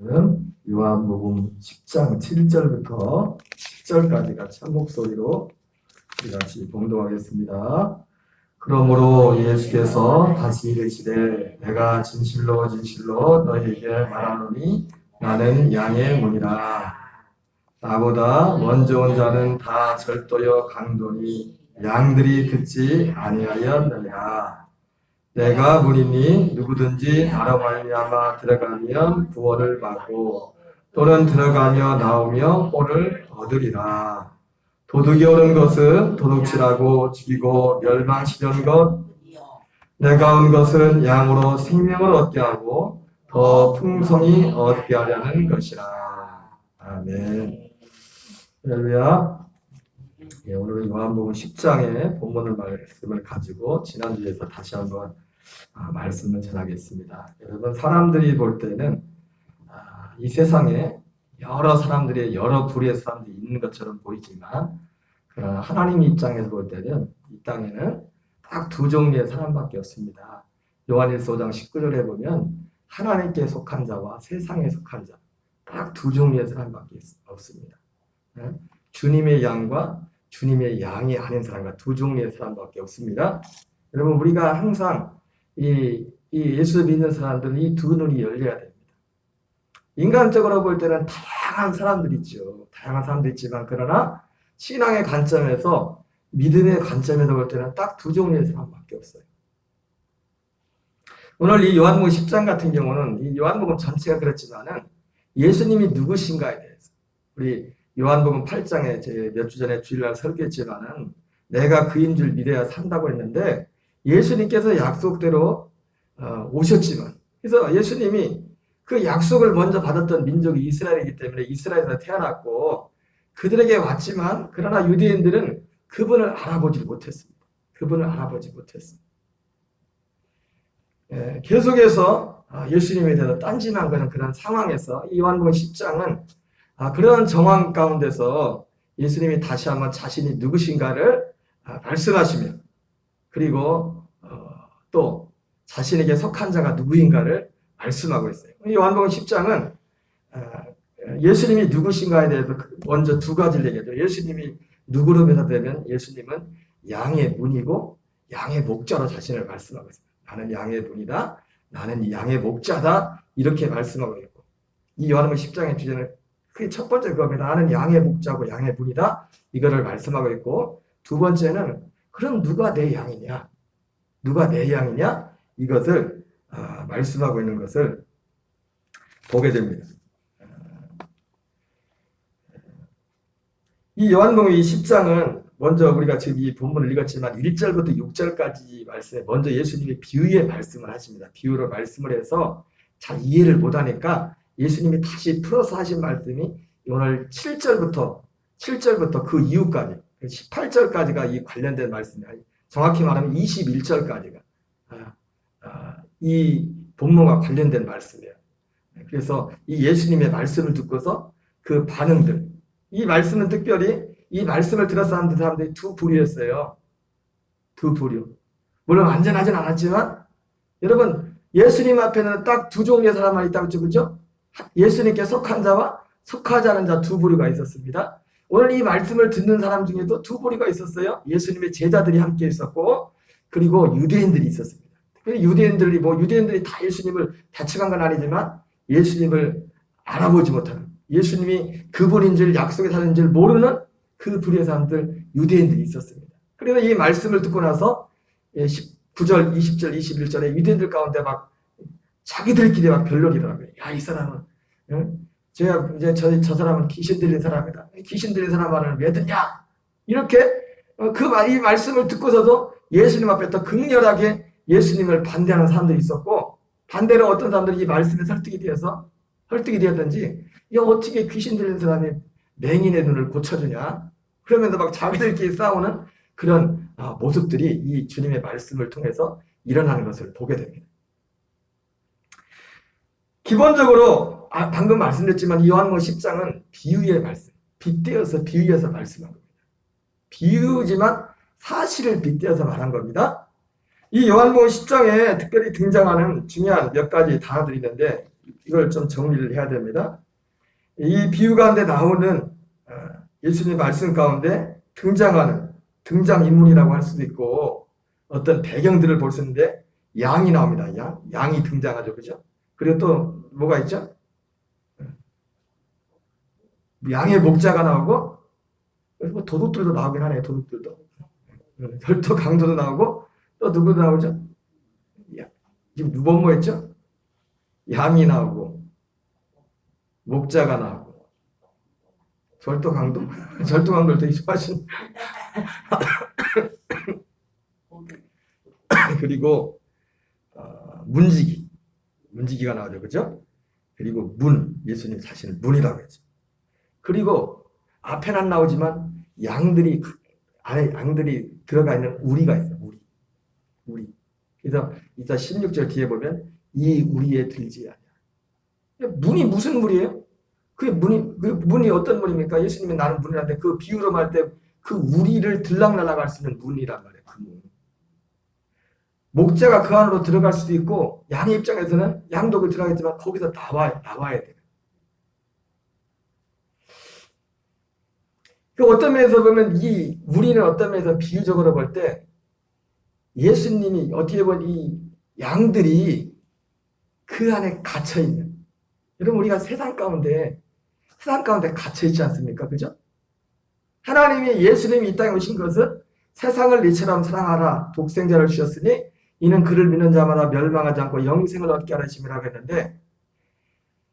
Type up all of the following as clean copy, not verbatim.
요한복음 10장 7절부터 10절까지 같이 한 목소리로 우리 같이 봉독하겠습니다. 그러므로 예수께서 다시 이르시되 내가 진실로 진실로 너희에게 말하노니 나는 양의 문이라. 나보다 먼저 온 자는 다 절도여 강도니 양들이 듣지 아니하였느니라. 내가 문이니 누구든지 나로 말미암아 들어가면 구원을 받고 또는 들어가며 나오며 꼴을 얻으리라. 도둑이 오는 것은 도둑질하고 죽이고 멸망시키는 것. 내가 온 것은 양으로 생명을 얻게 하고 더 풍성히 얻게 하려는 것이라. 아멘. 할렐루야. 오늘은 요한복음 10장의 본문을 말씀을 가지고 지난주에서 다시 한번 말씀을 전하겠습니다. 여러분, 사람들이 볼 때는 이 세상에 여러 사람들의 여러 부류의 사람들이 있는 것처럼 보이지만 하나님 입장에서 볼 때는 이 땅에는 딱 두 종류의 사람밖에 없습니다. 요한일서 5장 19절에 보면 하나님께 속한 자와 세상에 속한 자, 딱 두 종류의 사람밖에 없습니다. 주님의 양과 주님의 양이 아닌 사람과 두 종류의 사람밖에 없습니다. 여러분, 우리가 항상 이 예수 믿는 사람들은 이 두 눈이 열려야 됩니다. 인간적으로 볼 때는 다양한 사람들이 있죠. 다양한 사람들이 있지만 그러나 신앙의 관점에서 믿음의 관점에서 볼 때는 딱 두 종류의 사람밖에 없어요. 오늘 이 요한복음 10장 같은 경우는 이 요한복음 전체가 그렇지만은 예수님이 누구신가에 대해서 우리 요한복음 8장에 제 몇 주 전에 주일날 설교했지만은 내가 그인 줄 믿어야 산다고 했는데 예수님께서 약속대로 오셨지만 그래서 예수님이 그 약속을 먼저 받았던 민족이 이스라엘이기 때문에 이스라엘에서 태어났고 그들에게 왔지만 그러나 유대인들은 그분을 알아보지 못했습니다. 그분을 알아보지 못했습니다. 계속해서 예수님에 대해서 딴짓한 그런 상황에서 이 요한복음 10장은 그런 정황 가운데서 예수님이 다시 한번 자신이 누구신가를 말씀하시며 그리고 또 자신에게 속한 자가 누구인가를 말씀하고 있어요. 요한복음 10장은 예수님이 누구신가에 대해서 먼저 두 가지를 얘기하죠. 예수님이 누구로 묘사되면 예수님은 양의 문이고 양의 목자로 자신을 말씀하고 있습니다. 나는 양의 문이다. 나는 양의 목자다. 이렇게 말씀하고 있고 이 요한복음 10장의 주제는 그게 첫 번째 그겁니다. 나는 양의 목자고 양의 문이다. 이거를 말씀하고 있고 두 번째는 그럼 누가 내 양이냐? 누가 내 양이냐? 이것을 말씀하고 있는 것을 보게 됩니다. 이 요한복음 10장은 먼저 우리가 지금 이 본문을 읽었지만 1절부터 6절까지 말씀에 먼저 예수님이 비유의 말씀을 하십니다. 비유로 말씀을 해서 잘 이해를 못하니까 예수님이 다시 풀어서 하신 말씀이 오늘 7절부터 그 이후까지 18절까지가 이 관련된 말씀이에요. 정확히 말하면 21절까지가 이 본문과 관련된 말씀이에요. 그래서 이 예수님의 말씀을 듣고서 그 반응들, 이 말씀은 특별히 이 말씀을 들어서 하는 사람들이 두 부류였어요. 두 부류. 물론 완전하진 않았지만 여러분 예수님 앞에는 딱 두 종류의 사람만 있다고 했죠. 그렇죠? 예수님께 속한 자와 속하지 않은 자 두 부류가 있었습니다. 오늘 이 말씀을 듣는 사람 중에도 두 부류가 있었어요. 예수님의 제자들이 함께 있었고 그리고 유대인들이 있었습니다. 유대인들이 다 예수님을 대적한 건 아니지만 예수님을 알아보지 못하는 예수님이 그분인 줄 약속에 사는 줄 모르는 그 부류의 사람들 유대인들이 있었습니다. 그래서 이 말씀을 듣고 나서 19절, 20절, 21절에 유대인들 가운데 막 자기들끼리 막 변론이더라고요. 야, 이 사람은 저 사람은 귀신 들린 사람이다. 귀신 들린 사람 말을 왜 듣냐? 이렇게 이 말씀을 듣고서도 예수님 앞에 더 극렬하게 예수님을 반대하는 사람들이 있었고 반대로 어떤 사람들이 이 말씀에 설득이 되었든지 야, 어떻게 귀신 들린 사람이 맹인의 눈을 고쳐주냐? 그러면서 막 자기들끼리 싸우는 그런 모습들이 이 주님의 말씀을 통해서 일어나는 것을 보게 됩니다. 기본적으로 방금 말씀드렸지만 이 요한복음 10장은 비유의 말씀, 빗대어서 비유해서 말씀한 겁니다. 비유지만 사실을 빗대어서 말한 겁니다. 이 요한복음 10장에 특별히 등장하는 중요한 몇 가지 단어들이 있는데 이걸 좀 정리를 해야 됩니다. 이 비유 가운데 나오는 예수님 말씀 가운데 등장하는 등장인물이라고 할 수도 있고 어떤 배경들을 볼 수 있는데 양이 나옵니다. 양이 등장하죠. 그죠? 그리고 또 뭐가 있죠? 양의 목자가 나오고 뭐 도둑들도 나오긴 하네요. 도둑들도. 혈토 강도도 나오고 또 누구도 나오죠? 지금 누가 뭐 했죠? 양이 나오고 목자가 나오고 절도 강도? 절도 강도를 되게 좋아하시는 그리고 문지기가 나오죠. 그죠? 그리고 예수님 자신을 문이라고 했죠. 그리고 앞에는 안 나오지만 양들이 들어가 있는 우리가 있어요. 우리. 그래서 이따 16절 뒤에 보면 이 우리에 들지 아니야. 문이 무슨 문이에요? 그 문이 어떤 문입니까? 예수님이 나는 문이라는데 그 비유로 말 때 그 우리를 들락날락 할 수 있는 문이란 말이에요. 그 문. 목자가 그 안으로 들어갈 수도 있고 양의 입장에서는 양도 그 들어가겠지만 거기서 나와야 돼요. 그 어떤 면에서 보면 이 우리는 어떤 면에서 비유적으로 볼 때 예수님이 어떻게 보면 이 양들이 그 안에 갇혀 있는. 여러분 우리가 세상 가운데 갇혀 있지 않습니까? 그죠? 하나님이 예수님이 이 땅에 오신 것은 세상을 이처럼 사랑하라 독생자를 주셨으니 이는 그를 믿는 자마다 멸망하지 않고 영생을 얻게 하라 심이라고 했는데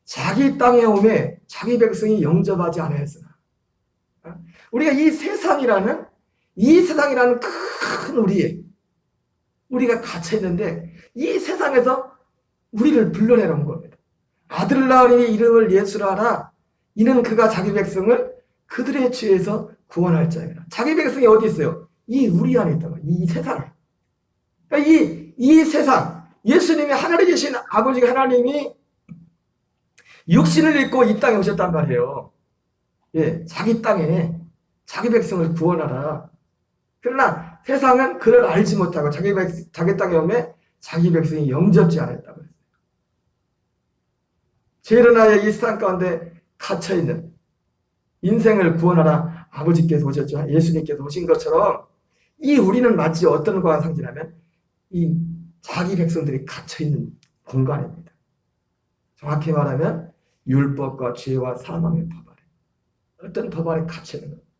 자기 땅에 오매 자기 백성이 영접하지 않았으나 우리가 이 세상이라는 큰 우리가 갇혀 있는데 이 세상에서 우리를 불러내놓은 겁니다. 아들을 낳으니 이름을 예수라 하라. 이는 그가 자기 백성을 그들의 죄에서 구원할 자이라. 자기 백성이 어디 있어요? 이 우리 안에 있다고. 이 세상에. 그러니까 이 세상, 예수님이 하늘에 계신 아버지 하나님이 육신을 입고 이 땅에 오셨단 말이에요. 예, 자기 땅에 자기 백성을 구원하라. 그러나 세상은 그를 알지 못하고 자기 땅에 오면 자기 백성이 영접지 않았다고 했어요. 죄로 인하여 이 세상 가운데 갇혀있는 인생을 구원하라 아버지께서 오셨죠. 예수님께서 오신 것처럼 이 우리는 마치 어떤 것과 상징하면 이 자기 백성들이 갇혀있는 공간입니다. 정확히 말하면 율법과 죄와 사망의 법 아래 어떤 법 안에 갇혀있는 겁니다.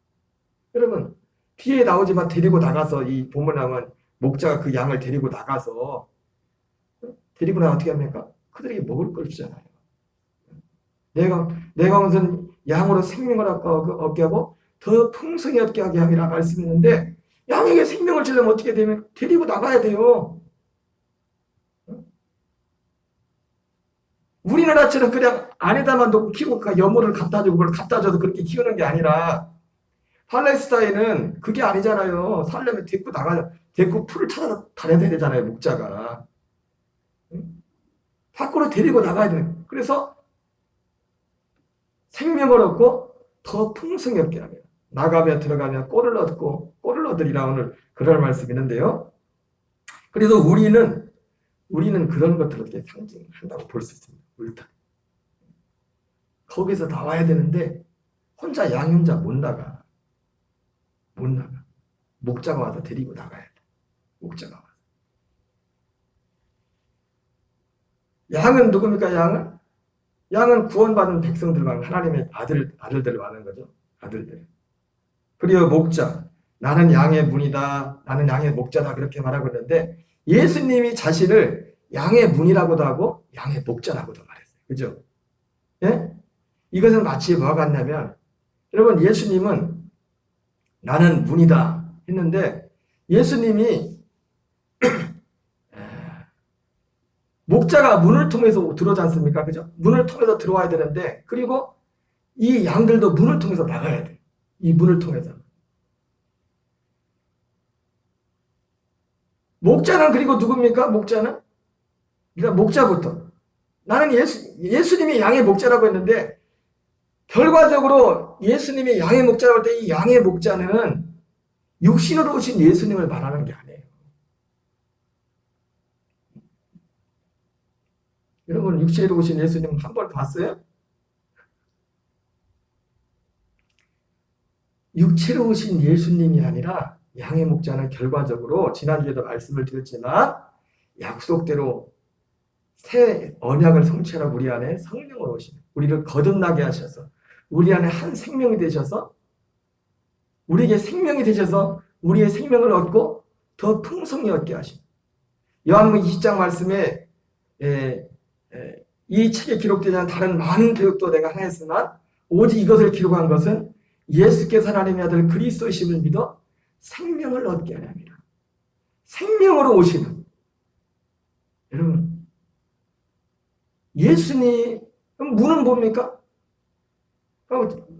여러분 뒤에 나오지만 데리고 나가서 이 본문에 나오면 목자가 그 양을 데리고 나가서 나가 어떻게 합니까? 그들에게 먹을 걸 주잖아요. 내가 무슨 양으로 생명을 얻게 하고 더 풍성히 얻게 하게 함이라 말씀했는데 양에게 생명을 주려면 어떻게 되면 데리고 나가야 돼요. 우리나라처럼 그냥 안에다만 놓고 키우고 여물을 갖다 주고 그걸 갖다 줘도 그렇게 키우는 게 아니라 팔레스타인은 그게 아니잖아요. 살려면 데리고 풀을 찾아 다녀야 되잖아요. 목자가. 밖으로 데리고 나가야 돼요. 그래서 생명을 얻고 더 풍성히 얻게 하며 나가며 들어가며 꼴을 얻으리라 오늘 그럴 말씀이 있는데요. 그래서 우리는 그런 것들을 이렇게 상징한다고 볼 수 있습니다. 울타리. 거기서 나와야 되는데 양 혼자 못 나가. 목자가 와서 데리고 나가야 돼. 목자가 와서. 양은 누굽니까? 양은 구원받은 백성들만 하나님의 아들들을 말하는 거죠. 아들들. 그리고 목자. 나는 양의 문이다. 나는 양의 목자다. 그렇게 말하고 있는데 예수님이 자신을 양의 문이라고도 하고 양의 목자라고도 말했어요. 그죠? 예? 이것은 마치 뭐가 같냐면 여러분 예수님은 나는 문이다 했는데 예수님이 목자가 문을 통해서 들어오지 않습니까? 그죠? 문을 통해서 들어와야 되는데 그리고 이 양들도 문을 통해서 나가야 돼. 이 문을 통해서. 목자는 그리고 누굽니까? 목자는? 그러니까 목자부터. 나는 예수님이 양의 목자라고 했는데 결과적으로 예수님이 양의 목자라고 할 때 이 양의 목자는 육신으로 오신 예수님을 말하는 게 아니에요. 여러분 육체로 오신 예수님 한 번 봤어요? 육체로 오신 예수님이 아니라 양의 목자는 결과적으로 지난주에도 말씀을 드렸지만 약속대로 새 언약을 성취하라 우리 안에 성령으로 오신 우리를 거듭나게 하셔서 우리 안에 한 생명이 되셔서 우리에게 생명이 되셔서 우리의 생명을 얻고 더 풍성히 얻게 하신 요한복음 20장 말씀에 이 책에 기록되지 않은 다른 많은 교육도 내가 하였으나 오직 이것을 기록한 것은 예수께서 하나님의 아들 그리스도이심을 믿어 생명을 얻게 하려 함이라. 생명으로 오시는 여러분 예수님 문은 뭡니까?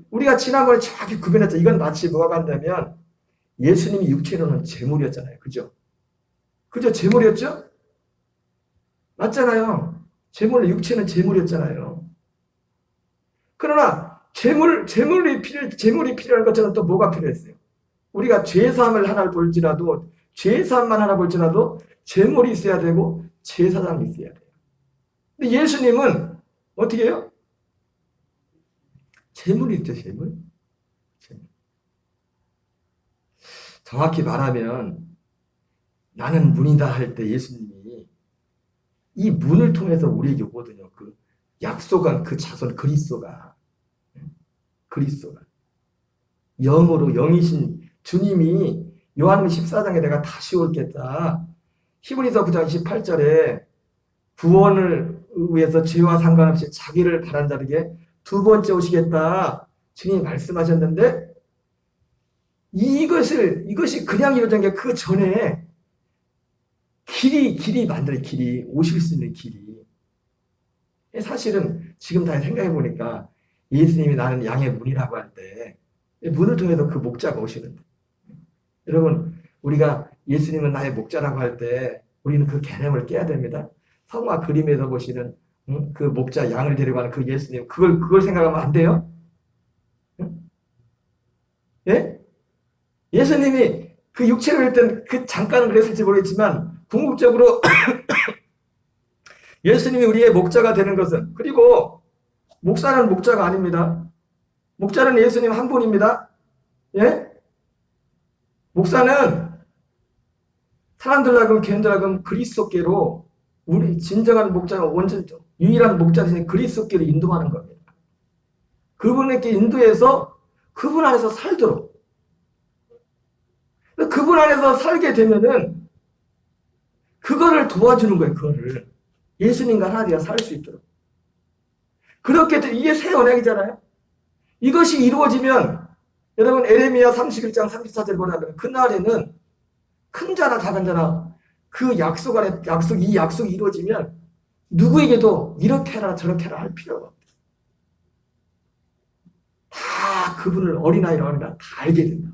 우리가 지난번에 정확히 구별했죠. 이건 마치 뭐가 간다면 예수님이 육체로는 재물이었잖아요. 그죠? 그죠? 재물이었죠? 맞잖아요. 육체는 재물이었잖아요. 그러나 재물이 필요한 것처럼 또 뭐가 필요했어요? 우리가 죄사함을 하나를 볼지라도 죄사함만 하나 볼지라도 재물이 있어야 되고 제사장이 있어야 돼요. 근데 예수님은 어떻게 해요? 재물이 있죠, 재물. 정확히 말하면 나는 문이다 할 때 예수님이 이 문을 통해서 우리에게 오거든요. 그 약속한 그 자손 그리스도가 영으로 영이신 주님이 요한복음 14장에 내가 다시 오겠다. 히브리서 9장 28절에 구원을 위해서 죄와 상관없이 자기를 바란 자에게 두 번째 오시겠다. 주님이 말씀하셨는데 이것이 그냥 이루어진 게 그 전에 길이 만들어요. 길이 오실 수 있는 길이. 사실은 지금 다시 생각해 보니까 예수님이 나는 양의 문이라고 할 때 문을 통해서 그 목자가 오시는데 여러분 우리가 예수님은 나의 목자라고 할 때 우리는 그 개념을 깨야 됩니다. 성화 그림에서 보시는 그 목자 양을 데려가는 그 예수님 그걸 생각하면 안 돼요? 예? 예수님이 그 육체로 했던 그 잠깐은 그랬을지 모르겠지만 궁극적으로 예수님이 우리의 목자가 되는 것은 그리고 목사는 목자가 아닙니다. 목자는 예수님 한 분입니다. 예? 목사는 사람들하고 개인들하고 그리스도께로 우리 진정한 목자가 원전 유일한 목자 대신 그리스도께로 인도하는 겁니다. 그분에게 인도해서 그분 안에서 살도록 그분 안에서 살게 되면은 그거를 도와주는 거예요. 그거를 예수님과 하나님과 살 수 있도록 그렇게 이게 새 언약이잖아요. 이것이 이루어지면 여러분 에레미야 31장 34절 보면 그날에는 큰 자나 작은 자나 그 약속이 이루어지면 누구에게도 이렇게 해라 저렇게 해라 할 필요가 없다. 다 그분을 어린아이라 다 알게 된다.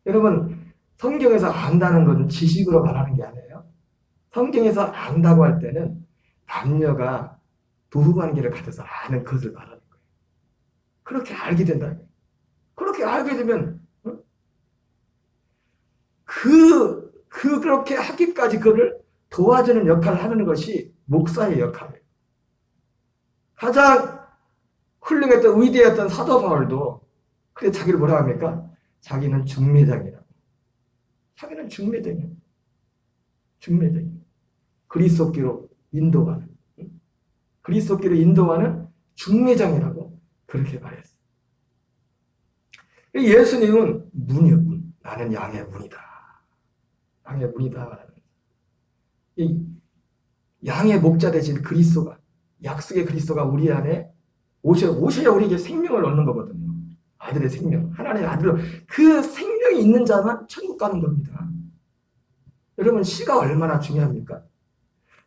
여러분 성경에서 안다는 것은 지식으로 말하는 게 아니에요. 성경에서 안다고 할 때는 남녀가 부부관계를 가져서 아는 것을 말하는 거예요. 그렇게 알게 된다는 거예요. 그렇게 알게 되면 그렇게 하기까지 그를 도와주는 역할을 하는 것이 목사의 역할이에요. 가장 훌륭했던 위대했던 사도 바울도 그래 자기를 뭐라고 합니까? 자기는 중매장이라고. 자기는 중매장이에요. 그리스도께로 인도하는 중매장이라고 그렇게 말했어요. 예수님은 문이요, 문. 나는 양의 문이다. 양의 문이다. 이 양의 목자 되신 그리스도가, 약속의 그리스도가 우리 안에 오셔야 우리에게 생명을 얻는 거거든요. 아들의 생명. 하나님의 아들로 그 생명이 있는 자만 천국 가는 겁니다. 여러분 시가 얼마나 중요합니까?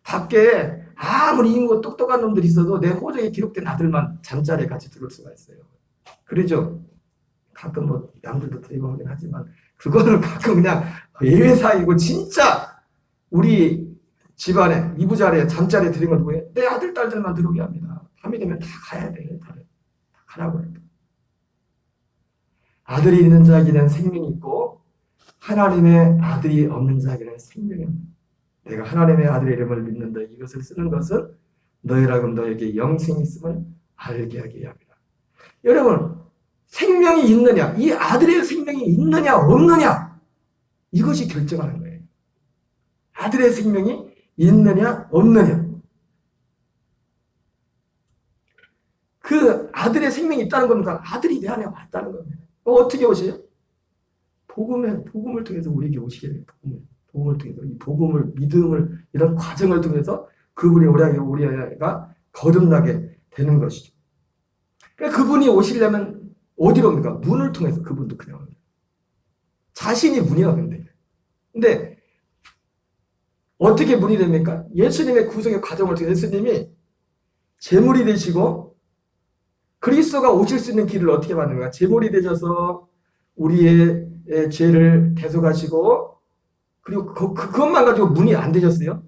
밖에 아무리 인고 똑똑한 놈들이 있어도 내 호적에 기록된 아들만 잠자리에 같이 들어올 수가 있어요. 그러죠? 가끔 뭐 양들도 드리고 하긴 하지만 그거는 가끔 그냥 예외사이고 진짜 우리 집안에 이부자리에 잠자리에 들인 건 누구예요? 내 아들 딸들만 들어오게 합니다. 밤이 되면 다 가야 돼. 다 가라고 해요. 아들이 있는 자에게는 생명이 있고 하나님의 아들이 없는 자에게는 생명이 없는 내가 하나님의 아들의 이름을 믿는다. 이것을 쓰는 것은 너희라고 너에게 영생이 있음을 알게 하게 합니다. 여러분, 생명이 있느냐, 이 아들의 생명이 있느냐 없느냐, 이것이 결정하는 거예요. 아들의 생명이 있느냐 없느냐. 그 아들의 생명이 있다는 겁니까? 아들이 내 안에 왔다는 겁니다. 어떻게 오세요? 복음을 통해서 우리에게 오시게 돼요. 복음을 통해서 이 복음을, 믿음을, 이런 과정을 통해서 그분이 우리가 거듭나게 되는 것이죠. 그러니까 그분이 오시려면 어디로 옵니까? 문을 통해서 그분도 그냥 옵니다. 자신이 문이라 근데. 근데 어떻게 문이 됩니까? 예수님의 구속의 과정을 통해 예수님이 제물이 되시고 그리스도가 오실 수 있는 길을 어떻게 만드는가? 제물이 되셔서 우리의 죄를 대속하시고, 그리고 그것만 가지고 문이 안 되셨어요?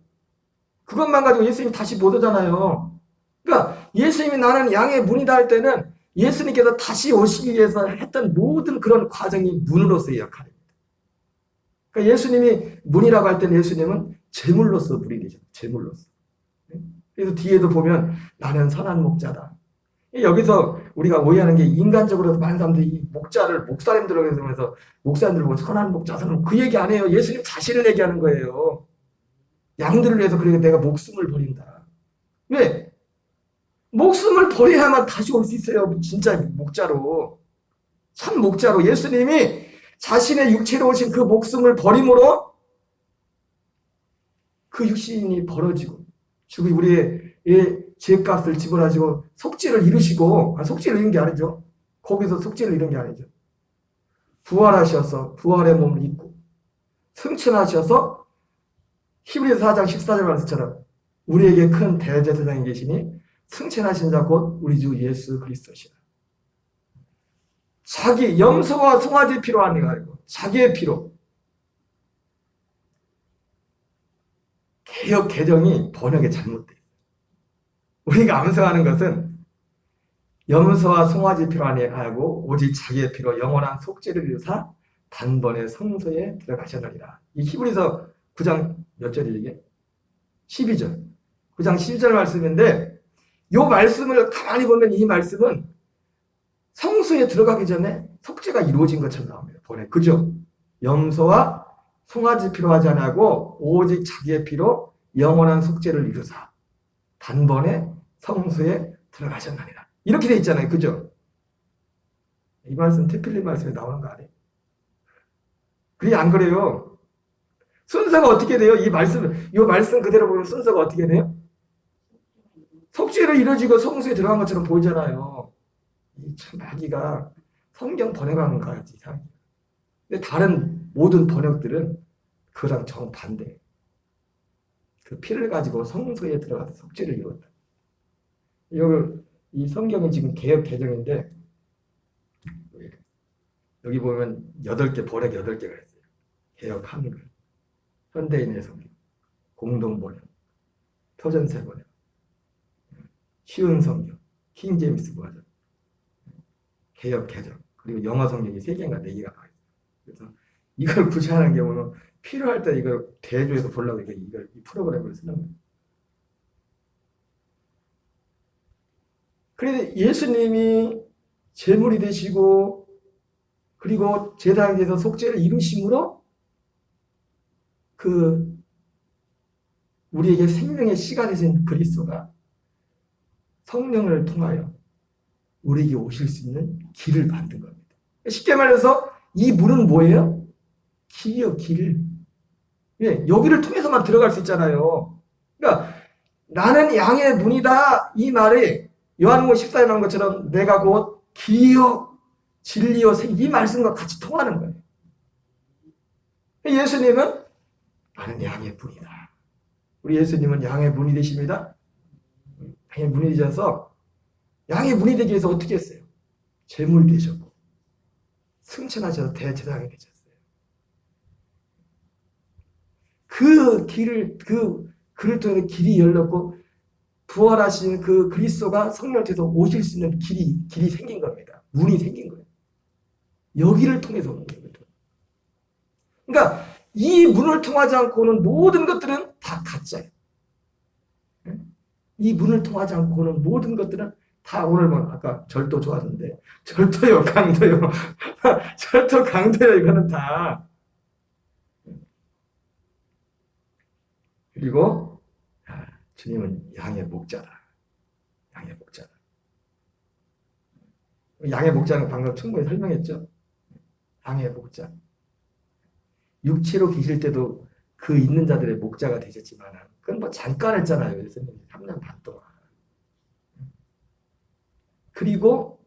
그것만 가지고 예수님이 다시 못 오잖아요. 그러니까 예수님이 나는 양의 문이다 할 때는 예수님께서 다시 오시기 위해서 했던 모든 그런 과정이 문으로서의 역할입니다. 그러니까 예수님이 문이라고 할 때는 예수님은 제물로서 문이 되죠. 제물로서. 그래서 뒤에도 보면 나는 선한 목자다. 여기서 우리가 오해하는 게 인간적으로 많은 사람들이 이 목사님들을 해서 목사님들 보고 선한 목자는 그 얘기 안 해요. 예수님 자신을 얘기하는 거예요. 양들을 위해서 그러니까 내가 목숨을 버린다. 왜? 목숨을 버려야만 다시 올 수 있어요. 진짜 목자로. 참 목자로. 예수님이 자신의 육체로 오신 그 목숨을 버림으로 그 육신이 벌어지고 죽이 우리의 죄값을 지불하시고 속죄를 이루시고, 속죄를 이룬 게 아니죠. 거기서 속죄를 이룬 게 아니죠. 부활하셔서 부활의 몸을 입고 승천하셔서 히브리서 4장 14절 말씀처럼 우리에게 큰 대제사장이 계시니 승천하신 자 곧 우리 주 예수 그리스도시라. 자기 염소와 송아지 피로 하는 게 아니고 자기의 피로. 개역 개정이 번역에 잘못돼요. 우리가 암송하는 것은 염소와 송아지 피로 아니하고 오직 자기의 피로 영원한 속죄를 이루사 단번에 성소에 들어가셨느니라. 이 히브리서 9장 몇 절이 이게? 12절. 9장 12절 말씀인데 이 말씀을 가만히 보면 이 말씀은 성소에 들어가기 전에 속죄가 이루어진 것처럼 나옵니다. 번에. 그죠? 염소와 송아지 피로 하지 않고 오직 자기의 피로 영원한 속죄를 이루사 단번에 성소에 들어가셨느니라. 이렇게 돼 있잖아요. 그죠? 이 말씀 테필린 말씀에 나오는 거 아니에요? 그게 안 그래요. 순서가 어떻게 돼요? 이 말씀 그대로 보면 순서가 어떻게 돼요? 속죄를 이루어지고 성소에 들어간 것처럼 보이잖아요. 참 마귀가 성경 번역하는 거 같지. 근데 다른 모든 번역들은 그랑 정반대. 그 피를 가지고 성소에 들어가서 속죄를 이뤘다. 이 성경이 지금 개역 개정인데 여기 보면 8개, 번역 8개가 있어요. 개역 한글, 현대인의 성경, 공동 번역, 표준세 번역, 쉬운 성경, 킹 제임스 버전, 개역 개정, 그리고 영어 성경이 3개인가 4개가 나와 있어요. 그래서 이걸 구제하는 경우는 필요할 때 이걸 대조해서 보려고 이 프로그램을 쓰는 거예요. 그런데 예수님이 제물이 되시고 그리고 제사장에 대해서 속죄를 이루심으로 우리에게 생명의 씨가 되신 그리스도가 성령을 통하여 우리에게 오실 수 있는 길을 만든 겁니다. 쉽게 말해서 이 문은 뭐예요? 길이요, 길. 예, 여기를 통해서만 들어갈 수 있잖아요. 그러니까 나는 양의 문이다 이 말이 요한복음 14에 나온 것처럼 내가 곧 길이요 진리요 이 말씀과 같이 통하는 거예요. 예수님은 나는 양의 문이다. 우리 예수님은 양의 문이 되십니다. 양의 문이 되셔서 양의 문이 되기 위해서 어떻게 했어요? 제물이 되셨고 승천하셔서 대제사장이 되셨어요. 그를 통해 길이 열렸고 부활하신 그 그리스도가 성령을 통해서 오실 수 있는 길이 생긴 겁니다. 문이 생긴 거예요. 여기를 통해서 오는 거예요. 그러니까 이 문을 통하지 않고는 모든 것들은 다 가짜예요. 이 문을 통하지 않고는 모든 것들은 다 오늘 뭐 아까 절도 좋았는데 절도요, 강도요, 절도, 강도요, 이거는 다. 그리고 주님은 양의 목자다. 양의 목자다. 양의 목자는 방금 충분히 설명했죠. 양의 목자. 육체로 계실 때도 그 있는 자들의 목자가 되셨지만 그건 뭐 잠깐 했잖아요. 예수님 3년 반 동안. 그리고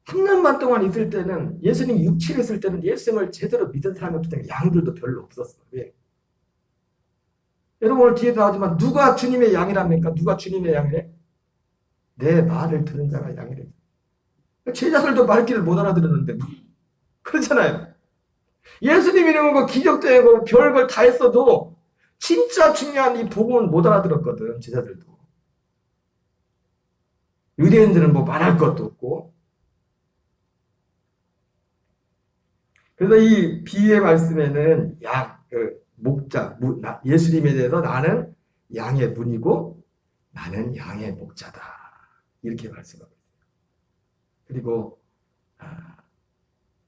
3년 반 동안 있을 때는 예수님 육체로 있을 때는 예수님을 제대로 믿은 사람이 없기 때문에 양들도 별로 없었어요. 왜? 여러분 오늘 뒤에도 하지만 누가 주님의 양이랍니까? 누가 주님의 양이래? 내 말을 들은 자가 양이래. 제자들도 말귀를 못 알아들었는데 그렇잖아요. 예수님 이름으로 기적도 하고 별걸 다 했어도 진짜 중요한 이 복음은 못 알아들었거든. 제자들도. 유대인들은 뭐 말할 것도 없고. 그래서 이 비유의 말씀에는 양, 목자, 예수님에 대해서 나는 양의 문이고 나는 양의 목자다. 이렇게 말씀하고 있어요. 그리고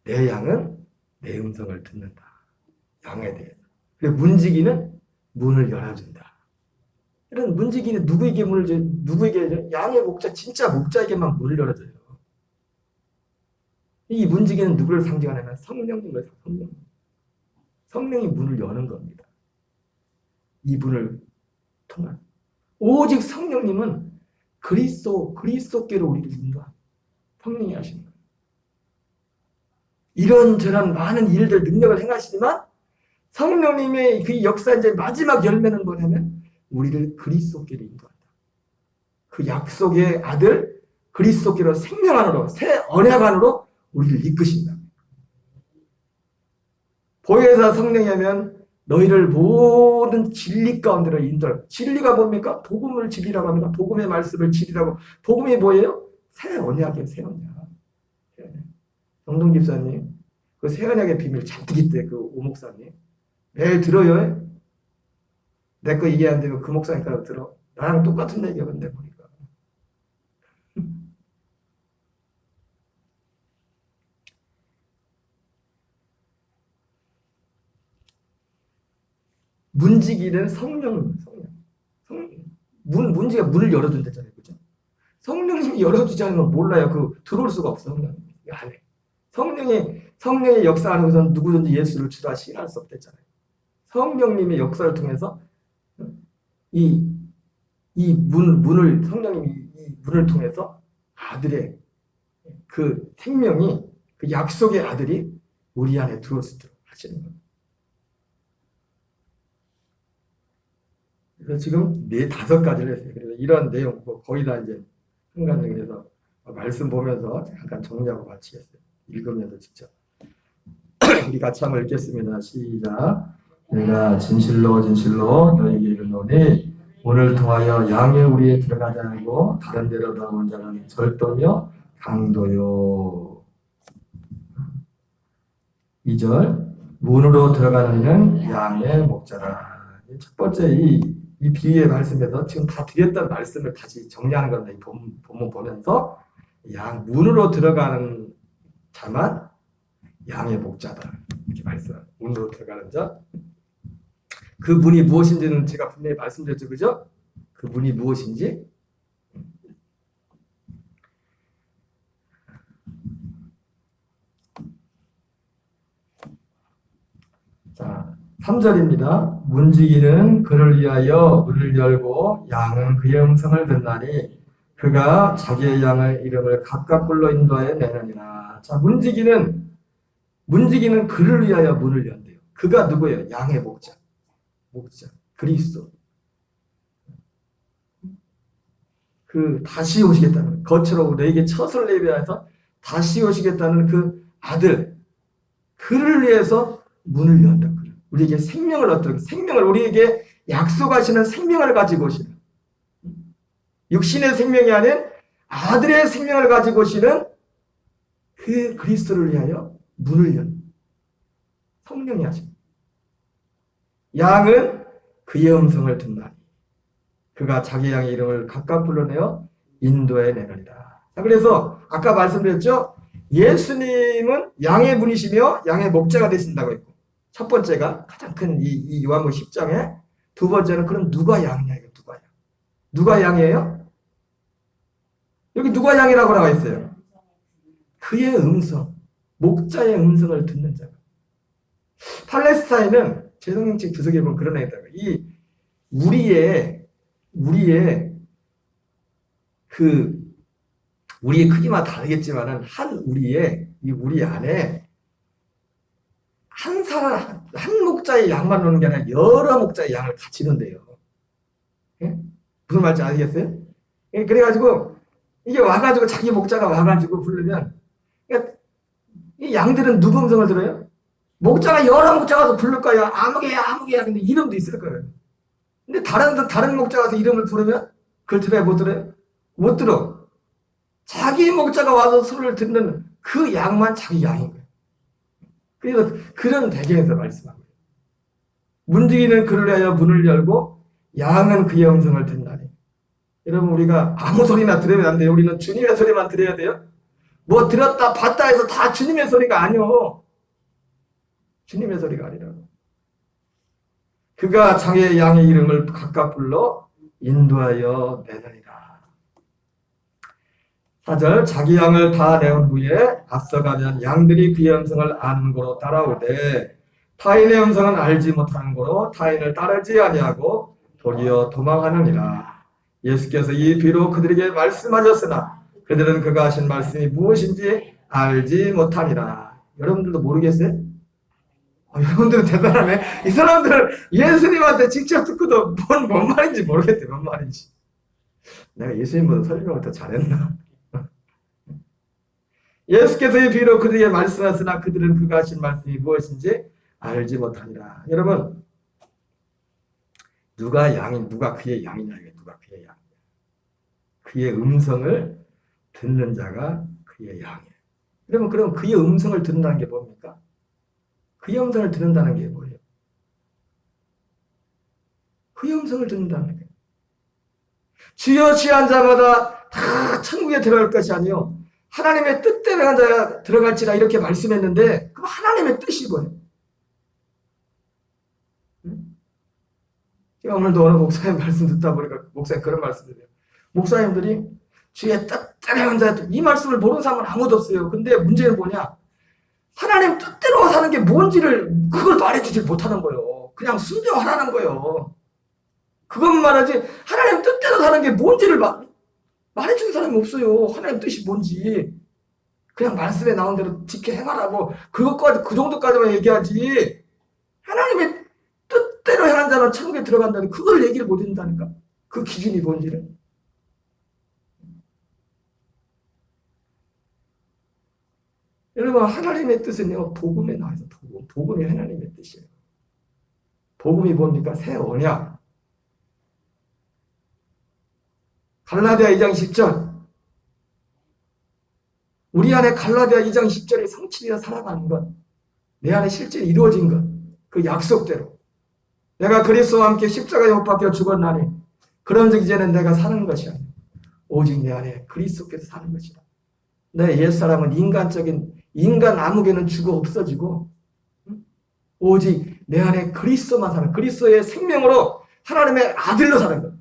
내 양은 내 음성을 듣는다. 양에 대해서. 그리고 문지기는 문을 열어준다. 이런 문지기는 누구에게 누구에게 양의 목자, 진짜 목자에게만 문을 열어줘요. 이 문지기는 누구를 상징하냐면 성령님을 성령이 문을 여는 겁니다. 이 문을 통한 오직 성령님은 그리스도께로 우리를 인도합니다. 성령이 하시는 거예요. 이런저런 많은 일들 능력을 행하시지만 성령님의 그 역사 이제 마지막 열매는 뭐냐면 우리를 그리스도께로 인도한다. 그 약속의 아들 그리스도께로 생명 안으로 새 언약 안으로 우리를 이끄신다. 보혜사 성령이 하면 너희를 모든 진리 가운데로 인도할. 진리가 뭡니까? 복음을 진리라고 합니다. 복음의 말씀을 진리라고. 복음이 뭐예요? 새 언약이에요. 새 언약. 정동 집사님 그 새 언약의 비밀 잔뜩 있대. 그 오 목사님 매일 들어요. 내 거 얘기 안 되면 그 목사님까지 들어. 나랑 똑같은 얘기야. 근데 보니까 문지기는 성령. 문지가 문을 열어준다잖아요. 그죠? 성령님이 열어주지 않으면 몰라요. 들어올 수가 없어. 성령님 안에. 성령의 역사 안에서는 누구든지 예수를 주라 시인할 수 없댔잖아요. 성령님의 역사를 통해서 성령님이 이 문을 통해서 아들의 그 생명이, 그 약속의 아들이 우리 안에 들어올 수 있도록 하시는 겁니다. 그래서 지금 4-5가지를 했어요. 그래서 이런 내용, 거의 다 이제 한간에 그래서 말씀 보면서 잠깐 정리하고 마치겠어요. 읽으면서 직접. 우리 같이 한번 읽겠습니다. 시작. 내가 진실로 너에게 이르노니 오늘 통하여 양의 우리에 들어가지 않고 다른 데로 나온 자는 절도며 강도요. 2절 문으로 들어가는 이는 양의 목자라. 첫 번째 이 비유의 말씀에서 지금 다 드렸던 말씀을 다시 정리하는 겁니다. 이 본문 보면서 문으로 들어가는 자만 양의 목자다. 이렇게 말씀합니다. 문으로 들어가는 자. 그 문이 무엇인지는 제가 분명히 말씀드렸죠. 그죠? 그 문이 무엇인지. 자, 3절입니다. 문지기는 그를 위하여 문을 열고 양은 그의 음성을 듣나니 그가 자기의 양을 이름을 각각 불러 인도하여 내느니라. 자, 문지기는 그를 위하여 문을 연대요. 그가 누구예요? 양의 목자, 그리스도. 다시 오시겠다는, 거처로 너에게 처소를 예비하여서 다시 오시겠다는 그 아들, 그를 위해서 문을 연다. 우리에게 생명을 우리에게 약속하시는 생명을 가지고 오시는, 육신의 생명이 아닌 아들의 생명을 가지고 오시는 그 그리스도를 위하여 문을 연. 성령이 하십니다. 양은 그의 음성을 듣나니 그가 자기 양의 이름을 각각 불러내어 인도해 내느니라. 그래서 아까 말씀드렸죠. 예수님은 양의 분이시며 양의 목자가 되신다고 했고, 첫 번째가 가장 큰 이 요한복음 10장에, 두 번째는 그럼 누가 양이냐, 이거 누가 양? 누가 양이에요? 여기 누가 양이라고 나와 있어요? 그의 음성, 목자의 음성을 듣는 자가. 팔레스타인은 제성경책 주석에 보면 그런 애가 있다고. 이 우리의 크기마다 다르겠지만은 이 우리 안에 한 목자의 양만 노는 게 아니라 여러 목자의 양을 같이 넣는데요. 예? 무슨 말인지 아시겠어요? 예, 그래가지고 이게 와가지고 자기 목자가 와가지고 부르면, 그러니까 이 양들은 누구 음성을 들어요? 목자가 여러 목자가 와서 부를 거예요. 아무개야. 근데 이름도 있을 거예요. 근데 다른 목자가 와서 이름을 부르면 그걸 들어요? 못 들어요? 못 들어. 자기 목자가 와서 소리를 듣는 그 양만 자기 양인 거예요. 그래서 그런 배경에서 말씀하고 있어요. 문지기는 그를 위하여 문을 열고 양은 그의 음성을 듣나니. 여러분, 우리가 아무 소리나 들으면 안 돼요. 우리는 주님의 소리만 들어야 돼요. 뭐 들었다 봤다 해서 다 주님의 소리가 아니요. 주님의 소리가 아니라고. 그가 자기의 양의 이름을 각각 불러 인도하여 내느니라. 4절, 자기 양을 다 내온 후에 앞서가면 양들이 그의 음성을 아는 고로 따라오되 타인의 음성은 알지 못하는 고로 타인을 따르지 아니하고 도리어 도망하느니라. 예수께서 이 비로 그들에게 말씀하셨으나 그들은 그가 하신 말씀이 무엇인지 알지 못하니라. 여러분들도 모르겠어요? 여러분들은 대단하네. 이 사람들은 예수님한테 직접 듣고도 뭔 말인지 모르겠대. 뭔 말인지. 내가 예수님보다 설명을 더 잘했나? 예수께서 이 비로 그들에게 말씀하셨으나 그들은 그가 하신 말씀이 무엇인지 알지 못하니라. 여러분, 누가 그의 양이냐, 누가 그의 양이냐. 그의 음성을 듣는 자가 그의 양이에요. 그럼 그의 음성을 듣는다는 게 뭡니까? 그의 음성을 듣는다는 게 뭐예요? 그의 음성을 듣는다는 게 주여 취한 자마다 다 천국에 들어갈 것이 아니요 하나님의 뜻대로 한 자가 들어갈지라 이렇게 말씀했는데, 그럼 하나님의 뜻이 뭐예요? 제가 오늘도 어느 목사님 말씀 듣다 보니까 목사님 그런 말씀을 해요. 목사님들이 주의 뜻대로 한 자, 이 말씀을 모르는 사람은 아무도 없어요. 근데 문제는 뭐냐? 하나님 뜻대로 사는 게 뭔지를 그걸 말해주지 못하는 거예요. 그냥 순종하라는 거예요. 그것만 말하지 하나님 뜻대로 사는 게 뭔지를 말해주는 사람이 없어요. 하나님 뜻이 뭔지. 그냥 말씀에 나온 대로 지켜 행하라고 그것까지 그 정도까지만 얘기하지. 하나님의 뜻대로 행한 자는 천국에 들어간다니 그걸 얘기를 못 한다니까. 그 기준이 뭔지를. 여러분, 하나님의 뜻은요, 복음에 나와서 복음이 하나님의 뜻이에요. 복음이 뭡니까? 새 언약. 갈라디아 2장 10절. 우리 안에 갈라디아 2장 10절이 성취되어 살아가는 것. 내 안에 실제 이루어진 것. 그 약속대로. 내가 그리스도와 함께 십자가에 못 박혀 죽었나니 그런즉 이제는 내가 사는 것이 아니라 오직 내 안에 그리스도께서 사는 것이다. 내 옛사람은 인간 아무개는 죽어 없어지고 오직 내 안에 그리스도만 사는, 그리스도의 생명으로 하나님의 아들로 사는 것.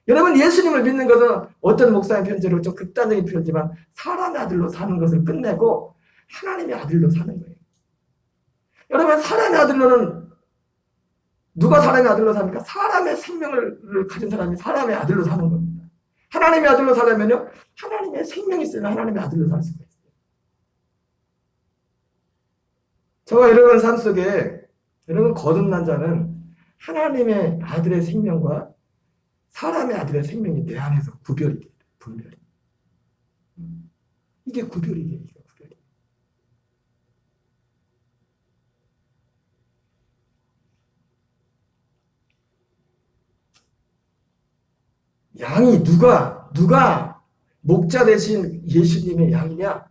여러분, 예수님을 믿는 것은 어떤 목사의 편지로 좀 극단적인 표현이지만 사람의 아들로 사는 것을 끝내고 하나님의 아들로 사는 거예요. 여러분, 사람의 아들로는 누가 사람의 아들로 삽니까? 사람의 생명을 가진 사람이 사람의 아들로 사는 겁니다. 하나님의 아들로 살려면요, 하나님의 생명이 있으면 하나님의 아들로 살 수가 있어요. 저와 여러분 삶 속에 여러분 거듭난 자는 하나님의 아들의 생명과 사람의 아들의 생명이 내 안에서 구별이 돼요. 분별이. 이게 구별이 돼요. 구별이. 양이 누가 목자 대신 예수님의 양이냐?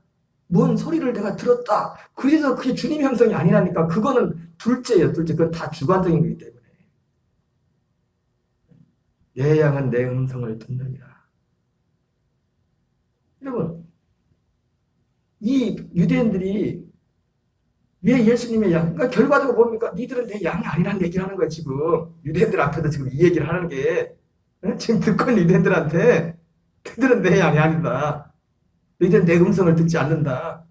뭔 소리를 내가 들었다. 그래서 그게 주님의 음성이 아니라니까. 그거는 둘째예요, 둘째. 그건 다 주관적인 거기 때문에. 내 양은 내 음성을 듣느니라. 여러분, 이 유대인들이 왜 예수님의 양, 그러니까 결과적으로 뭡니까? 니들은 내 양이 아니라는 얘기를 하는 거야, 지금. 유대인들 앞에서 지금 이 얘기를 하는 게. 지금 듣고 있는 유대인들한테 그들은 내 양이 아니다. 너희들은 내 음성을 듣지 않는다.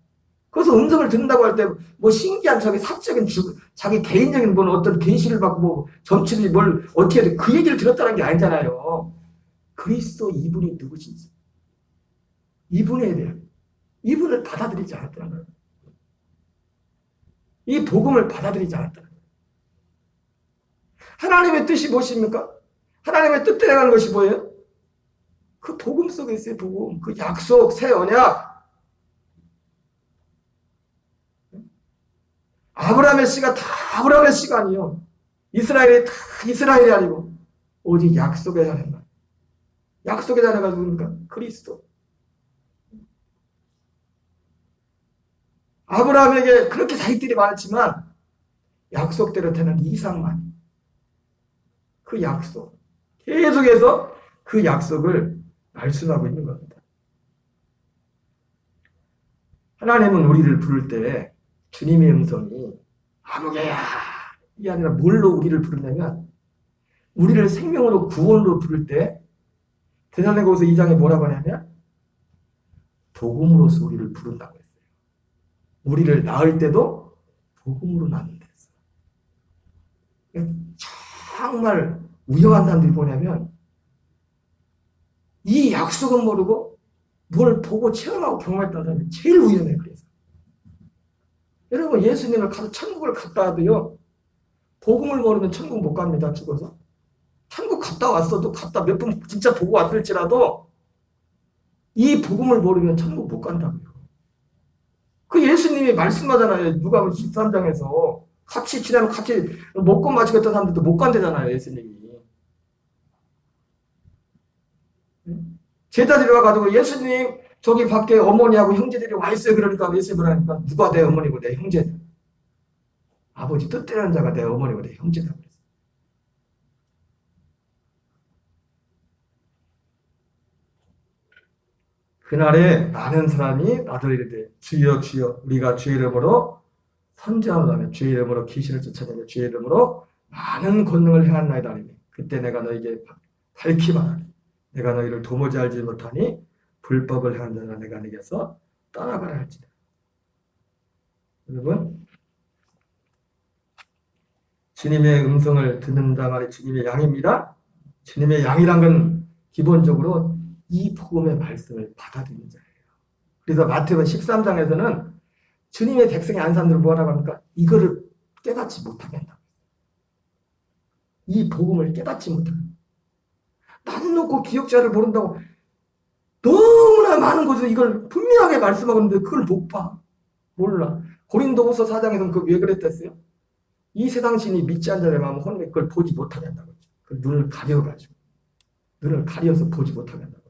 그래서 음성을 듣는다고 할 때 뭐 신기한 자기 사적인 자기 개인적인 뭐 어떤 계시를 받고 뭐 점치든지 뭘 어떻게 해야 돼. 그 얘기를 들었다는 게 아니잖아요. 그리스도 이분이 누구신지. 이분에 대한 이분을 받아들이지 않았다는 거예요. 이 복음을 받아들이지 않았다는 거예요. 하나님의 뜻이 무엇입니까? 하나님의 뜻대로 가는 것이 뭐예요? 그 복음 속에 있어요. 복음. 그 약속, 새 언약. 아브라함의 씨가 다 아브라함의 씨가 아니에요. 이스라엘이 다 이스라엘이 아니고 오직 약속의 자녀만. 약속의 자녀가 누굽니까? 그리스도. 아브라함에게 그렇게 자식들이 많았지만 약속대로 되는 이상만. 그 약속. 계속해서 그 약속을 말씀하고 있는 겁니다. 하나님은 우리를 부를 때 주님의 음성이 아무개야 이게 아니라 뭘로 우리를 부르냐면 우리를 생명으로 구원으로 부를 때 데살로니가후서 2장에 뭐라고 하냐면 복음으로서 우리를 부른다고 했어요. 우리를 낳을 때도 복음으로 낳는다 했어요. 정말 우영한 사람들이 뭐냐면 이 약속은 모르고 뭘 보고 체험하고 경험했다는 사람이 제일 우연해요. 그래서 여러분 예수님을 가서 천국을 갔다 와도요 복음을 모르면 천국 못 갑니다. 죽어서 천국 갔다 왔어도 갔다 몇 번 진짜 보고 왔을지라도 이 복음을 모르면 천국 못 간다고요. 그 예수님이 말씀하잖아요. 누가복음 13장에서 같이 지나면 같이 먹고 마시고 했던 사람들도 못 간대잖아요. 예수님이. 제자들이 와가지고 예수님 저기 밖에 어머니하고 형제들이 와 있어요. 그러니까 예수님을 하니까 누가 내 어머니고 내 형제냐. 아버지 뜻대로는 자가 내 어머니고 내 형제다. 그날에 많은 사람이 나도 이르되 주여 주여 우리가 주의 이름으로 선지하노라며 주의 이름으로 귀신을 쫓아내며 주의 이름으로 많은 권능을 행한나이다 하니 그때 내가 너에게 밝히 말하리 내가 너희를 도무지 알지 못하니 불법을 행한 자라 내가 너에게서 떠나가라 할지라. 여러분 주님의 음성을 듣는다 말이 주님의 양입니다. 주님의 양이란 건 기본적으로 이 복음의 말씀을 받아들이는 자예요. 그래서 마태복음 13장에서는 주님의 백성이 아닌 사람들은 뭐라고 합니까? 이거를 깨닫지 못하게 한다. 이 복음을 깨닫지 못하게. 나는 놓고 기억자를 모른다고 너무나 많은 곳에서 이걸 분명하게 말씀하고 있는데 그걸 못 봐. 몰라. 고린도후서 4장에서는 그 왜 그랬댔어요? 이 세상 신이 믿지 않는 자의 마음은 혼미 그걸 보지 못하게 한다고 했죠. 그 눈을 가려가지고. 눈을 가려서 보지 못하게 한다고.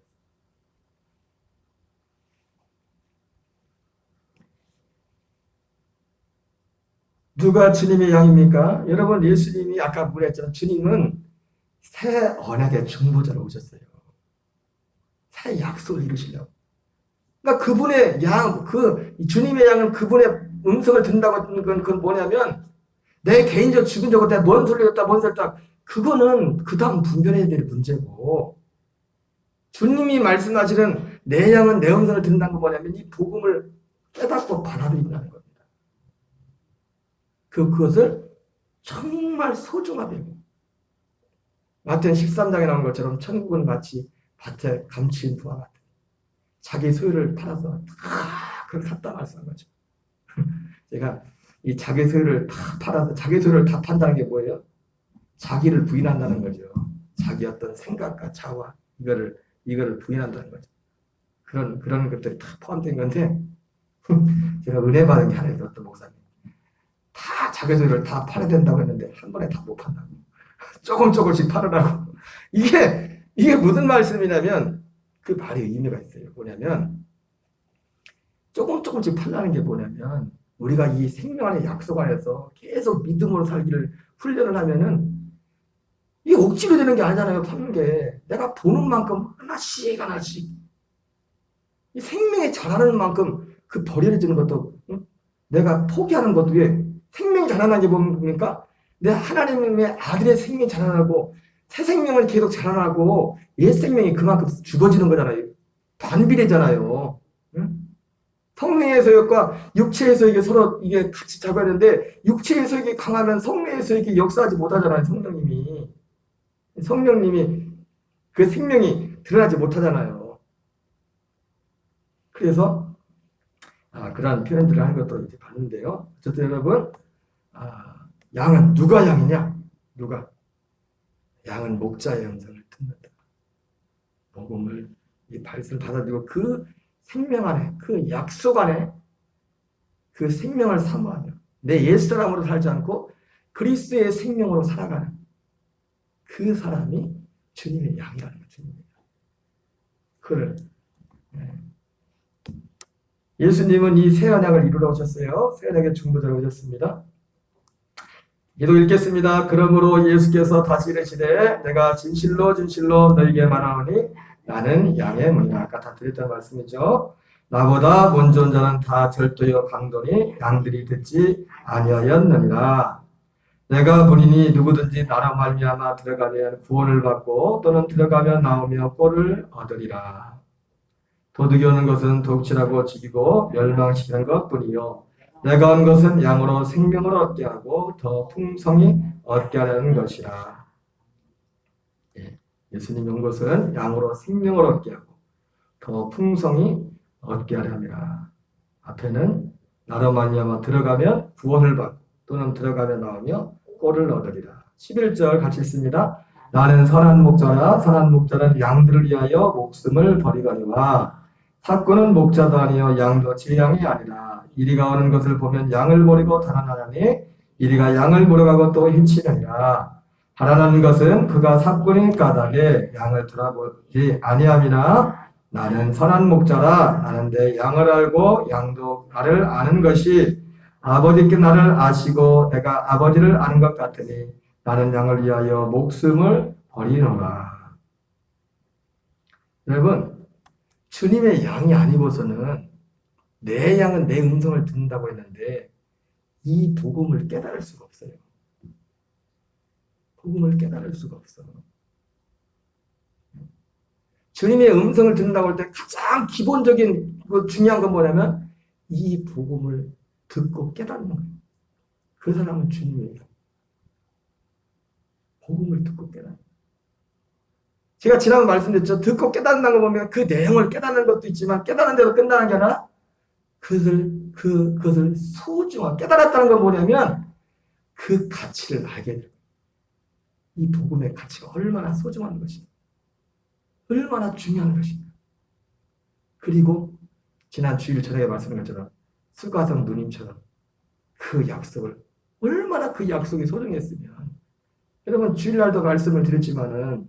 누가 주님의 양입니까? 여러분 예수님이 아까 말했잖아요. 주님은 새 언약의 중보자로 오셨어요. 새 약속을 이루시려고. 그러니까 그분의 양, 그 주님의 양은 그분의 음성을 듣는다고 하는 건 그건 뭐냐면 내 개인적 죽은 적을 내가 뭔 소리를 했다, 뭔 소리를 했다. 그거는 그 다음 분별해야 될 문제고 주님이 말씀하시는 내 양은 내 음성을 듣는다는 건 뭐냐면 이 복음을 깨닫고 받아들인다는 겁니다. 그것을 정말 소중하게 여기고 마태복음 13장에 나온 것처럼 천국은 마치 밭에 감추인 부와 같아. 자기 소유를 팔아서 다 그걸 샀다 말씀한 거죠. 제가 이 자기 소유를 다 팔아서 자기 소유를 다 판다는 게 뭐예요? 자기를 부인한다는 거죠. 자기 어떤 생각과 자화 이거를 부인한다는 거죠. 그런 것들이 다 포함된 건데 제가 은혜 받은 게 하나 있었던 목사님. 다 자기 소유를 다 팔아야 된다고 했는데 한 번에 다 못 판다고. 조금씩 팔으라고. 이게 무슨 말씀이냐면 그 말이 의미가 있어요. 뭐냐면 조금씩 팔라는 게 뭐냐면 우리가 이 생명 안의 약속 안에서 계속 믿음으로 살기를 훈련을 하면은 이게 억지로 되는 게 아니잖아요. 파는 게 내가 보는 만큼 하나씩 이 생명이 자라는 만큼 그 버려지는 것도 응? 내가 포기하는 것도 왜 생명이 자라나는 게 뭡니까? 내 하나님의 아들의 생명이 자라나고 새 생명은 계속 자라나고 옛 생명이 그만큼 죽어지는 거잖아요. 반비례잖아요. 응? 성령의 소욕과 육체의 소욕이 서로 이게 같이 잡아야 되는데 육체의 소욕이 강하면 성령의 소욕이 역사하지 못하잖아요. 성령님이 그 생명이 드러나지 못하잖아요. 그래서 그런 표현들을 하는 것도 이제 봤는데요. 어쨌든 여러분 양은 누가 양이냐? 누가? 양은 목자의 음성을 듣는다. 복음을 이 말씀을 받아들이고 그 생명 안에 그 약속 안에 그 생명을 사모하며 내 옛사람으로 살지 않고 그리스도의 생명으로 살아가는 그 사람이 주님의 양이라는 거죠. 그를 예수님은 이 새 언약을 이루러 오셨어요. 새 언약의 중보자로 오셨습니다. 기도 읽겠습니다. 그러므로 예수께서 다시 이르시되 내가 진실로 너희에게 말하노니 나는 양의 문이라. 아까 다 드렸던 말씀이죠. 나보다 먼저 온 자는 다 절도여 강도니 양들이 듣지 아니하였느니라. 내가 본인이 누구든지 나로 말미암아 들어가면 구원을 받고 또는 들어가면 나오며 꼴을 얻으리라. 도둑이 오는 것은 독칠하고 죽이고 멸망시키는 것뿐이요 내가 온 것은 양으로 생명을 얻게 하고 더 풍성히 얻게 하려는 것이라. 예수님이 온 것은 양으로 생명을 얻게 하고 더 풍성히 얻게 하려 함이라. 앞에는 나로 말미암아 들어가면 구원을 받고 또는 들어가면 나오며 꼴을 얻으리라. 11절 같이 읽습니다. 나는 선한 목자라 선한 목자는 양들을 위하여 목숨을 버리거니와 삭구는 목자도 아니요 양도 제 양이 아니라 이리가 오는 것을 보면 양을 버리고 달아나니 이리가 양을 물어가고 또 해치느니라. 달아나는 것은 그가 삭구인 까닭에 양을 돌아보지 아니함이나 나는 선한 목자라 나는 내 양을 알고 양도 나를 아는 것이 아버지께 나를 아시고 내가 아버지를 아는 것 같으니 나는 양을 위하여 목숨을 버리노라. 여러분 주님의 양이 아니고서는 내 양은 내 음성을 듣는다고 했는데 이 복음을 깨달을 수가 없어요. 복음을 깨달을 수가 없어. 주님의 음성을 듣는다고 할 때 가장 기본적인 중요한 건 뭐냐면 이 복음을 듣고 깨닫는 거예요. 그 사람은 주님이에요. 복음을 듣고 깨닫는 거예요. 제가 지난번 말씀드렸죠. 듣고 깨닫는다는 거 보면 그 내용을 깨닫는 것도 있지만 깨닫는 대로 끝나는 게 아니라 그것을 소중하게 깨달았다는 건 뭐냐면 그 가치를 알게 돼요. 이 복음의 가치가 얼마나 소중한 것인가. 얼마나 중요한 것인가. 그리고 지난 주일 저녁에 말씀드린 것처럼 수가성 누님처럼 그 약속을 얼마나 그 약속이 소중했으면 여러분 주일날도 말씀을 드렸지만은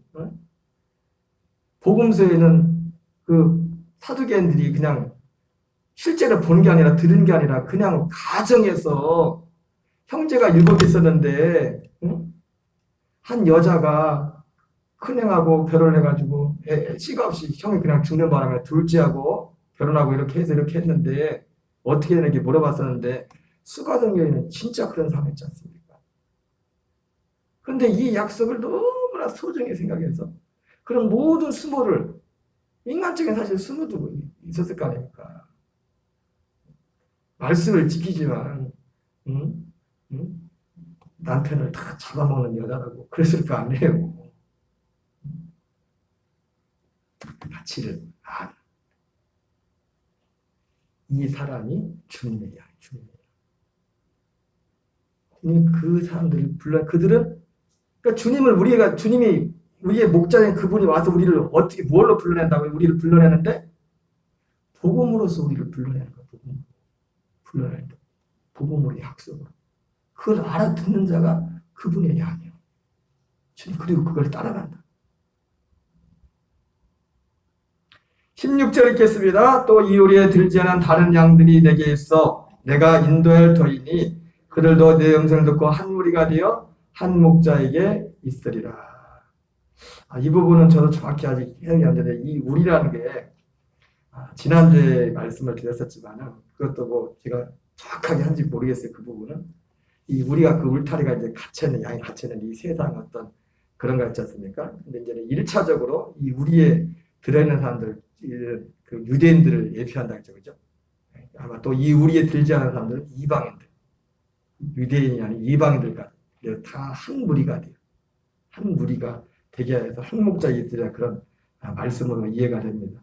복음서에는 그 사두개인들이 그냥 실제로 본 게 아니라 들은 게 아니라 그냥 가정에서 형제가 7 있었는데 한 여자가 큰형하고 결혼을 해가지고 시가 없이 형이 그냥 죽는 바람에 둘째하고 결혼하고 이렇게 해서 이렇게 했는데 어떻게 되는지 물어봤었는데 수가성 여인은 진짜 그런 사람이지 않습니까? 그런데 이 약속을 너무나 소중히 생각해서 그런 모든 수모를 인간적인 사실 수모도 있었을 거 아닙니까? 말씀을 지키지만 남편을 다 잡아먹는 여자라고 그랬을 거 아니에요. 가치를 아는 이 사람이 주님의 양, 주님의 양. 그 사람들을 불러 그들은 그러니까 주님이 우리의 목자인 그분이 와서 우리를 어떻게 뭘로 불러낸다고 우리를 불러내는데 복음으로서 우리를 불러내는 거야. 불러낸다. 복음으로 약속으로. 그걸 알아듣는 자가 그분의 양이에요. 그리고 그걸 따라간다. 16절 읽겠습니다. 또 이 우리에 들지 않은 다른 양들이 내게 있어 내가 인도할 터이니 그들도 내 음성을 듣고 한 무리가 되어 한 목자에게 있으리라. 이 부분은 저도 정확히 아직 해석이 안 되는데 이 우리라는 게 지난주에 말씀을 드렸었지만은 그것도 뭐 제가 정확하게 한지 모르겠어요. 그 부분은 이 우리가 그 울타리가 이제 갇혀있는 양이 갇혀있는 이 세상 어떤 그런 거 있지 않습니까? 근데 이제 1차적으로 이 우리에 들어있는 사람들 그 유대인들을 예표한다 했죠, 그죠? 아마 또 이 우리에 들지 않은 사람들은 이방인들, 유대인이 아닌 이방인들까지 다 한 무리가 돼요. 한 무리가 되게 해서 한 목자에 있으리라 그런 말씀으로 이해가 됩니다.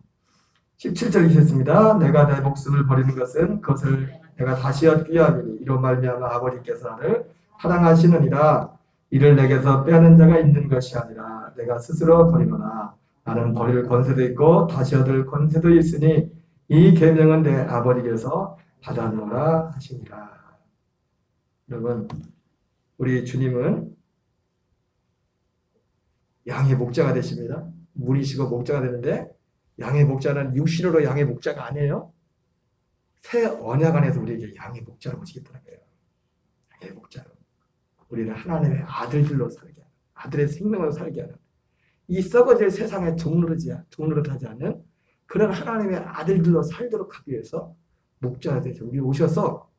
17절 이셨습니다. 내가 내 목숨을 버리는 것은 그것을 내가 다시 얻기 위함이니 이로 말미암아 아버지께서 나를 사랑하시느니라. 이를 내게서 빼앗는 자가 있는 것이 아니라 내가 스스로 버리노라. 나는 버릴 권세도 있고 다시 얻을 권세도 있으니 이 계명은 내 아버지께서 받아놓으라 하시니라. 여러분, 우리 주님은 양의 목자가 되십니다. 물이시고 목자가 되는데 양의 목자는 육신으로 양의 목자가 아니에요. 새 언약 안에서 우리에게 양의 목자로 오시겠다는 거예요. 양의 목자로. 우리는 하나님의 아들들로 살게 하는, 아들의 생명으로 살게 하는, 이 썩어질 세상에 종노릇하지 않는 그런 하나님의 아들들로 살도록 하기 위해서 목자가 되셔 우리 오셔서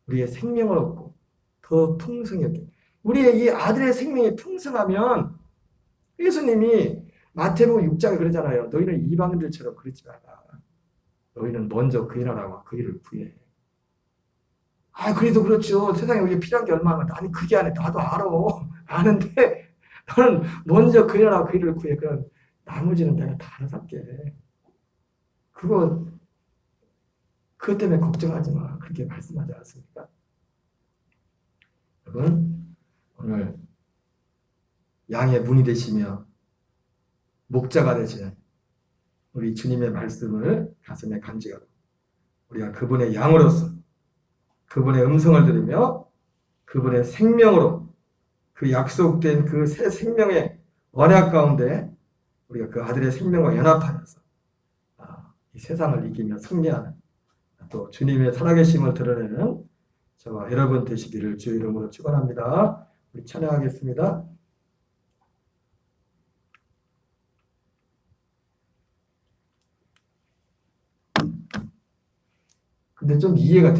우리의 생명을 얻고 더 풍성하게 우리의 이 아들의 생명이 풍성하면 예수님이 마태복음 6장에 그러잖아요. 너희는 이방인들처럼 그러지 마라. 너희는 먼저 그의 나라와 그 일을 구해. 그래도 그렇죠. 세상에 우리가 필요한 게 얼마나 아니 그게 아니라 나도 알아. 아는데 너는 먼저 그의 나라와 그 일을 구해. 그럼 나머지는 내가 다 알아서 할게. 그것 때문에 걱정하지 마. 그렇게 말씀하지 않습니까? 여러분 오늘 양의 문이 되시며 목자가 되시는 우리 주님의 말씀을 가슴에 간직하고 우리가 그분의 양으로서 그분의 음성을 들으며 그분의 생명으로 그 약속된 그 새 생명의 언약 가운데 우리가 그 아들의 생명과 연합하면서 이 세상을 이기며 승리하는 또 주님의 살아계심을 드러내는 저와 여러분 되시기를 주의 이름으로 축원합니다. 우리 찬양하겠습니다. 근데 좀 이해가